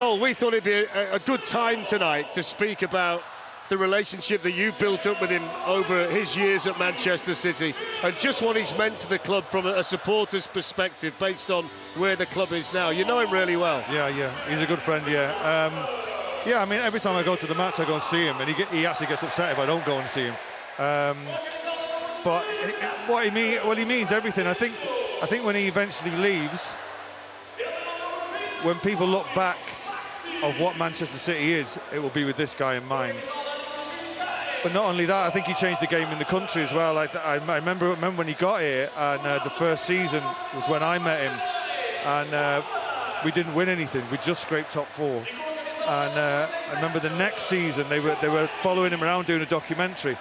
Well, we thought it'd be a good time tonight to speak about the relationship that you built up with him over his years at Manchester City and just what he's meant to the club from a supporter's perspective based on where the club is now. You know him really well. Yeah, he's a good friend, yeah. I mean, every time I go to the match, I go and see him, and he actually gets upset if I don't go and see him. But what he means everything. I think when he eventually leaves, when people look back of what Manchester City is, it will be with this guy in mind. But not only that, I think he changed the game in the country as well. I remember when he got here, and the first season was when I met him, and we didn't win anything. We just scraped top four. And I remember the next season they were following him around doing a documentary,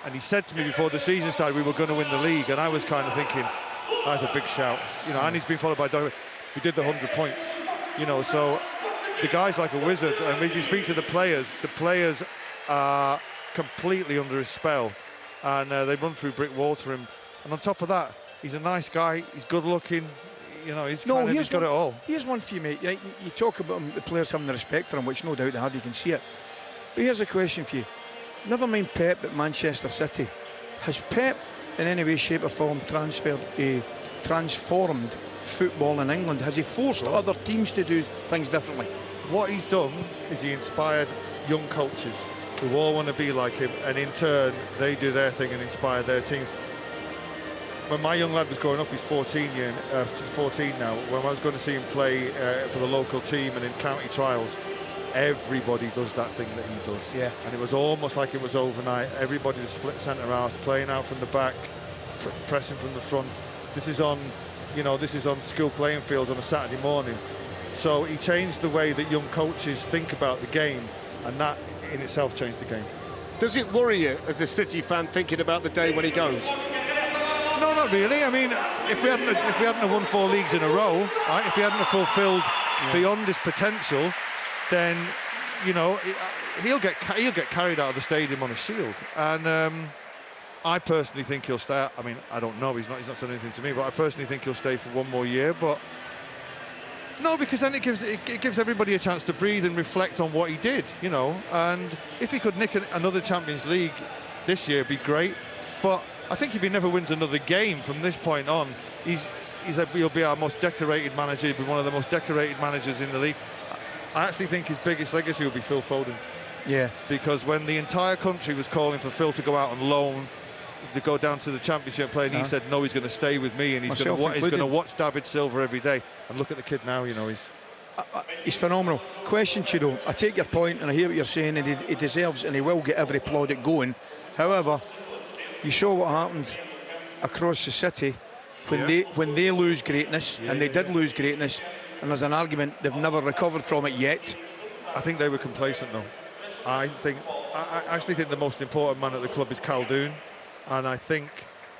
and he said to me before the season started we were going to win the league, and I was kind of thinking, that's a big shout, you know. And he's been followed by we did the 100 points, you know. So the guy's like a wizard, and if you speak to the players are completely under his spell, and they run through brick walls for him. And on top of that, he's a nice guy, he's good looking, you know, he's got it all. Here's one for you, mate. You talk about him, the players having the respect for him, which no doubt they have, you can see it. But here's a question for you. Never mind Pep at Manchester City. Has Pep in any way, shape or form transformed football in England? Has he forced other teams to do things differently? What he's done is he inspired young coaches who all want to be like him, and in turn they do their thing and inspire their teams. When my young lad was growing up, he's 14 now, when I was going to see him play for the local team and in county trials, everybody does that thing that he does. Yeah. And it was almost like it was overnight. Everybody was split centre half, playing out from the back, pressing from the front. This is on school playing fields on a Saturday morning. So he changed the way that young coaches think about the game, and that in itself changed the game. Does it worry you as a City fan thinking about the day when he goes? No, not really. I mean, if we hadn't won 4 leagues in a row, right, if he hadn't fulfilled beyond his potential, then, you know, he'll get carried out of the stadium on a shield. And I personally think he'll stay. I mean, I don't know. He's not said anything to me, but I personally think he'll stay for one more year. But no, because then it gives everybody a chance to breathe and reflect on what he did, you know. And if he could nick another Champions League this year, it'd be great. But I think if he never wins another game from this point on, he'll be our most decorated manager. He'll be one of the most decorated managers in the league. I actually think his biggest legacy will be Phil Foden. Yeah. Because when the entire country was calling for Phil to go out on loan, to go down to the Championship play, and he said, no, he's going to stay with me, and he's going to watch David Silva every day. And look at the kid now, you know, he's phenomenal. Question, Chido, I take your point, and I hear what you're saying, and he deserves, and he will get every plaudit going. However, you saw what happened across the city when they lose greatness, and they did lose greatness, and there's an argument they've never recovered from it yet. I think they were complacent, though. I actually think the most important man at the club is Khaldoon, and I think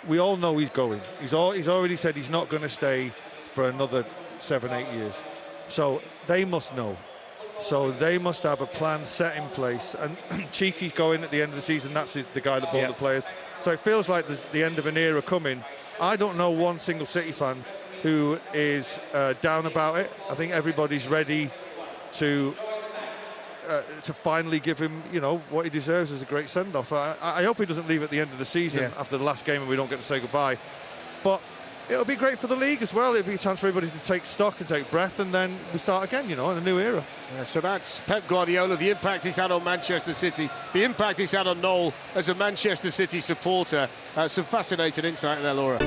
we all know he's going. He's already said he's not going to stay for another 7-8 years. So they must know. So they must have a plan set in place. And Cheeky's going at the end of the season. That's the guy that bought the players. So it feels like there's the end of an era coming. I don't know one single City fan who is down about it. I think everybody's ready to finally give him, you know, what he deserves as a great send-off. I hope he doesn't leave at the end of the season after the last game and we don't get to say goodbye. But it'll be great for the league as well. It'll be a chance for everybody to take stock and take breath, and then we start again, you know, in a new era. So that's Pep Guardiola, the impact he's had on Manchester City, the impact he's had on Noel as a Manchester City supporter. Some fascinating insight there, Laura.